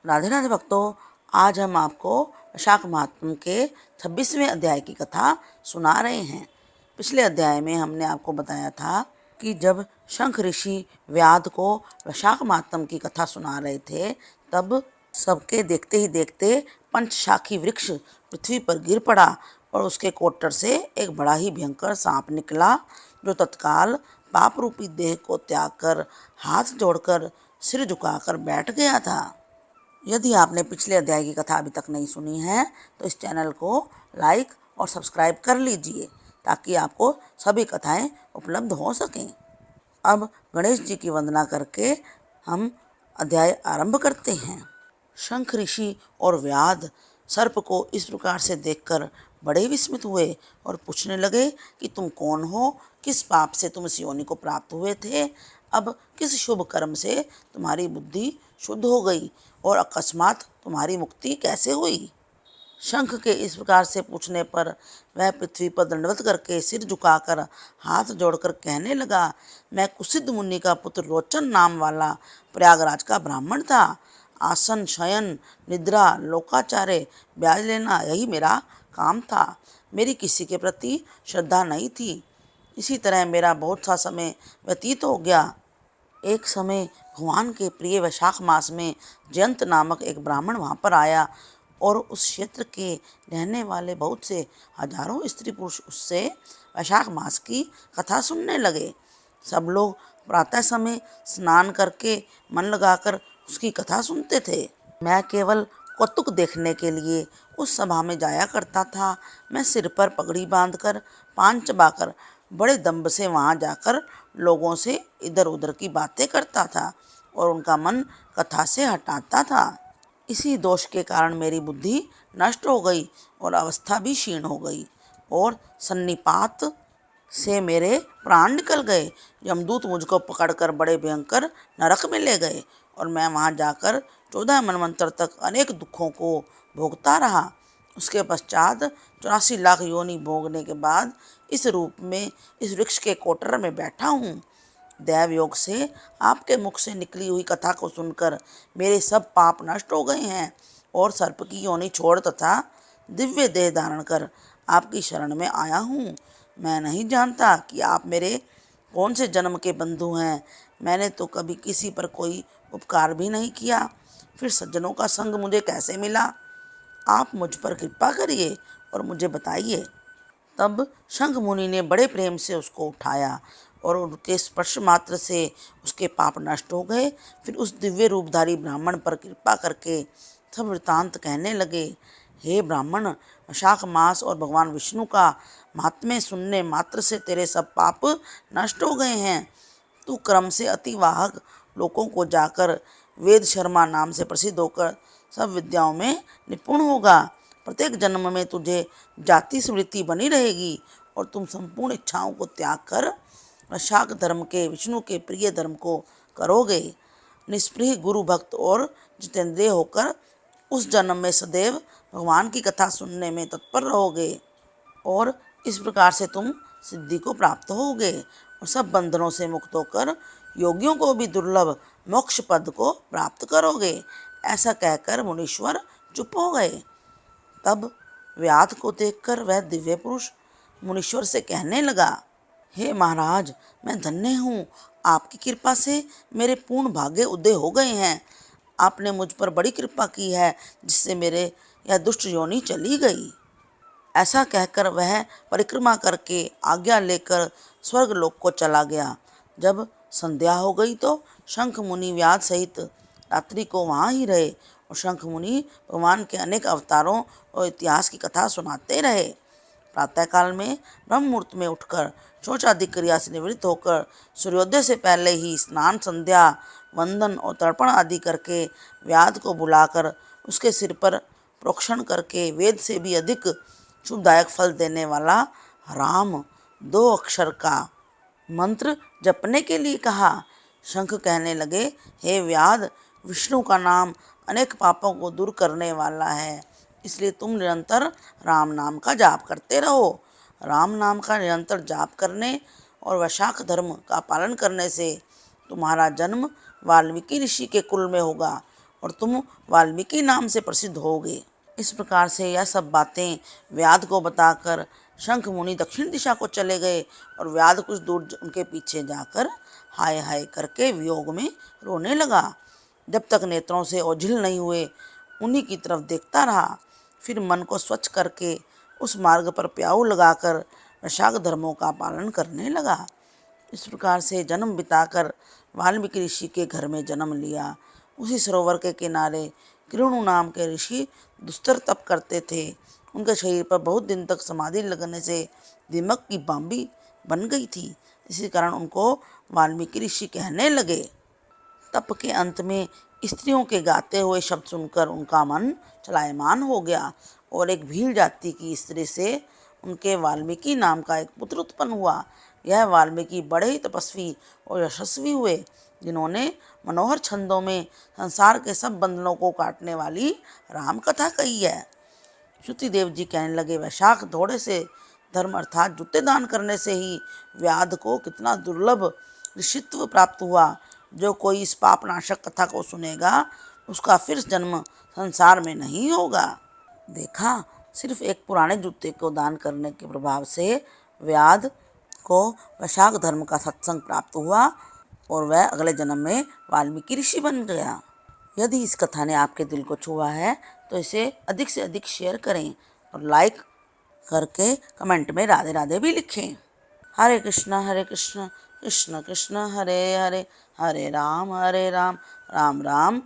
राधे राधे भक्तों, आज हम आपको वैशाख महात्म के 26वें अध्याय की कथा सुना रहे हैं। पिछले अध्याय में हमने आपको बताया था कि जब शंख ऋषि व्याध को वैशाख महात्म की कथा सुना रहे थे, तब सबके देखते ही देखते पंचशाखी वृक्ष पृथ्वी पर गिर पड़ा और उसके कोटर से एक बड़ा ही भयंकर सांप निकला, जो तत्काल पाप रूपी देह को त्याग कर हाथ जोड़कर सिर झुकाकर बैठ गया था। यदि आपने पिछले अध्याय की कथा अभी तक नहीं सुनी है तो इस चैनल को लाइक और सब्सक्राइब कर लीजिए, ताकि आपको सभी कथाएं उपलब्ध हो सकें। अब गणेश जी की वंदना करके हम अध्याय आरंभ करते हैं। शंख ऋषि और व्याध सर्प को इस प्रकार से देखकर बड़े विस्मित हुए और पूछने लगे कि तुम कौन हो, किस पाप से तुम इस योनि को प्राप्त हुए थे, अब किस शुभ कर्म से तुम्हारी बुद्धि शुद्ध हो गई और अकस्मात तुम्हारी मुक्ति कैसे हुई। शंख के इस प्रकार से पूछने पर वह पृथ्वी पर दंडवत करके सिर झुकाकर हाथ जोड़कर कहने लगा, मैं कुसिद मुनि का पुत्र रोचन नाम वाला प्रयागराज का ब्राह्मण था। आसन, शयन, निद्रा, लोकाचार्य, ब्याज लेना, यही मेरा काम था। मेरी किसी के प्रति श्रद्धा नहीं थी। इसी तरह मेरा बहुत सा समय व्यतीत हो गया। एक समय भगवान के प्रिय वैशाख मास में जयंत नामक एक ब्राह्मण वहाँ पर आया और उस क्षेत्र के रहने वाले बहुत से हजारों स्त्री पुरुष उससे वैशाख मास की कथा सुनने लगे। सब लोग प्रातः समय स्नान करके मन लगाकर उसकी कथा सुनते थे। मैं केवल कौतुक देखने के लिए उस सभा में जाया करता था। मैं सिर पर पगड़ी बांधकर पान चबाकर बड़े दम्भ से वहाँ जाकर लोगों से इधर उधर की बातें करता था और उनका मन कथा से हटाता था। इसी दोष के कारण मेरी बुद्धि नष्ट हो गई और अवस्था भी क्षीण हो गई और सन्निपात से मेरे प्राण निकल गए। यमदूत मुझको पकड़कर बड़े भयंकर नरक में ले गए और मैं वहाँ जाकर 14 मनवंतर तक अनेक दुखों को भोगता रहा। उसके पश्चात 84 लाख योनि भोगने के बाद इस रूप में इस वृक्ष के कोटर में बैठा हूँ। दैव योग से आपके मुख से निकली हुई कथा को सुनकर मेरे सब पाप नष्ट हो गए हैं और सर्प की योनि छोड़ तथा दिव्य देह धारण कर आपकी शरण में आया हूँ। मैं नहीं जानता कि आप मेरे कौन से जन्म के बंधु हैं। मैंने तो कभी किसी पर कोई उपकार भी नहीं किया, फिर सज्जनों का संग मुझे कैसे मिला। आप मुझ पर कृपा करिए और मुझे बताइए। तब शंख मुनि ने बड़े प्रेम से उसको उठाया और उनके स्पर्श मात्र से उसके पाप नष्ट हो गए। फिर उस दिव्य रूपधारी ब्राह्मण पर कृपा करके सब वृतांत कहने लगे। हे ब्राह्मण, वैशाख मास और भगवान विष्णु का महात्म्य सुनने मात्र से तेरे सब पाप नष्ट हो गए हैं। तू क्रम से अतिवाहक लोकों को जाकर वेद शर्मा नाम से प्रसिद्ध होकर सब विद्याओं में निपुण होगा। प्रत्येक जन्म में तुझे जाति स्मृति बनी रहेगी और तुम संपूर्ण इच्छाओं को त्याग कर वैशाख धर्म के, विष्णु के प्रिय धर्म को करोगे। निष्प्रिय गुरु भक्त और जितेंद्रिय होकर उस जन्म में सदैव भगवान की कथा सुनने में तत्पर रहोगे और इस प्रकार से तुम सिद्धि को प्राप्त होगे और सब बंधनों से मुक्त होकर योगियों को भी दुर्लभ मोक्ष पद को प्राप्त करोगे। ऐसा कहकर मुनीश्वर चुप हो गए। तब व्याध को देखकर वह दिव्य पुरुष मुनीश्वर से कहने लगा, हे महाराज, मैं धन्य हूँ। आपकी कृपा से मेरे पूर्ण भाग्य उदय हो गए हैं। आपने मुझ पर बड़ी कृपा की है, जिससे मेरे यह दुष्ट योनि चली गई। ऐसा कहकर वह परिक्रमा करके आज्ञा लेकर स्वर्गलोक को चला गया। जब संध्या हो गई तो शंख मुनि व्याध सहित रात्रि को वहाँ ही रहे और शंख मुनि भगवान के अनेक अवतारों और इतिहास की कथा सुनाते रहे। प्रातःकाल में ब्रह्म मुहूर्त में उठकर शौच आदि क्रिया से निवृत्त होकर सूर्योदय से पहले ही स्नान, संध्या, वंदन और तर्पण आदि करके व्याध को बुलाकर उसके सिर पर प्रोक्षण करके वेद से भी अधिक शुभदायक फल देने वाला राम 2 अक्षर का मंत्र जपने के लिए कहा। शंख कहने लगे, हे व्याध, विष्णु का नाम अनेक पापों को दूर करने वाला है, इसलिए तुम निरंतर राम नाम का जाप करते रहो। राम नाम का निरंतर जाप करने और वैशाख धर्म का पालन करने से तुम्हारा जन्म वाल्मीकि ऋषि के कुल में होगा और तुम वाल्मीकि नाम से प्रसिद्ध होगे। इस प्रकार से यह सब बातें व्याध को बताकर शंख मुनि दक्षिण दिशा को चले गए और व्याध कुछ दूर उनके पीछे जाकर हाय हाय करके वियोग में रोने लगा। जब तक नेत्रों से ओझल नहीं हुए उन्हीं की तरफ देखता रहा। फिर मन को स्वच्छ करके उस मार्ग पर प्याऊ लगाकर वैशाख धर्मों का पालन करने लगा। इस प्रकार से जन्म बिताकर वाल्मीकि ऋषि के घर में जन्म लिया। उसी सरोवर के किनारे कृणु नाम के ऋषि दुस्तर तप करते थे। उनके शरीर पर बहुत दिन तक समाधि लगने से दीमक की बांबी बन गई थी। इसी कारण उनको वाल्मीकि ऋषि कहने लगे। तप के अंत में स्त्रियों के गाते हुए शब्द सुनकर उनका मन चलायमान हो गया और एक भील जाति की स्त्री से उनके वाल्मीकि नाम का एक पुत्र उत्पन्न हुआ। यह वाल्मीकि बड़े ही तपस्वी और यशस्वी हुए, जिन्होंने मनोहर छंदों में संसार के सब बंधनों को काटने वाली राम कथा कही है। श्रुतिदेव जी कहने लगे, वैशाख थोड़े से धर्म अर्थात जूते दान करने से ही व्याध को कितना दुर्लभ ऋषित्व प्राप्त हुआ। जो कोई इस पाप नाशक कथा को सुनेगा उसका फिर जन्म संसार में नहीं होगा। देखा, सिर्फ एक पुराने जूते को दान करने के प्रभाव से व्याध को वैशाख धर्म का सत्संग प्राप्त हुआ और वह अगले जन्म में वाल्मीकि ऋषि बन गया। यदि इस कथा ने आपके दिल को छुआ है तो इसे अधिक से अधिक शेयर करें और लाइक करके कमेंट में राधे राधे भी लिखें। हरे कृष्ण कृष्ण कृष्ण हरे हरे, हरे राम राम राम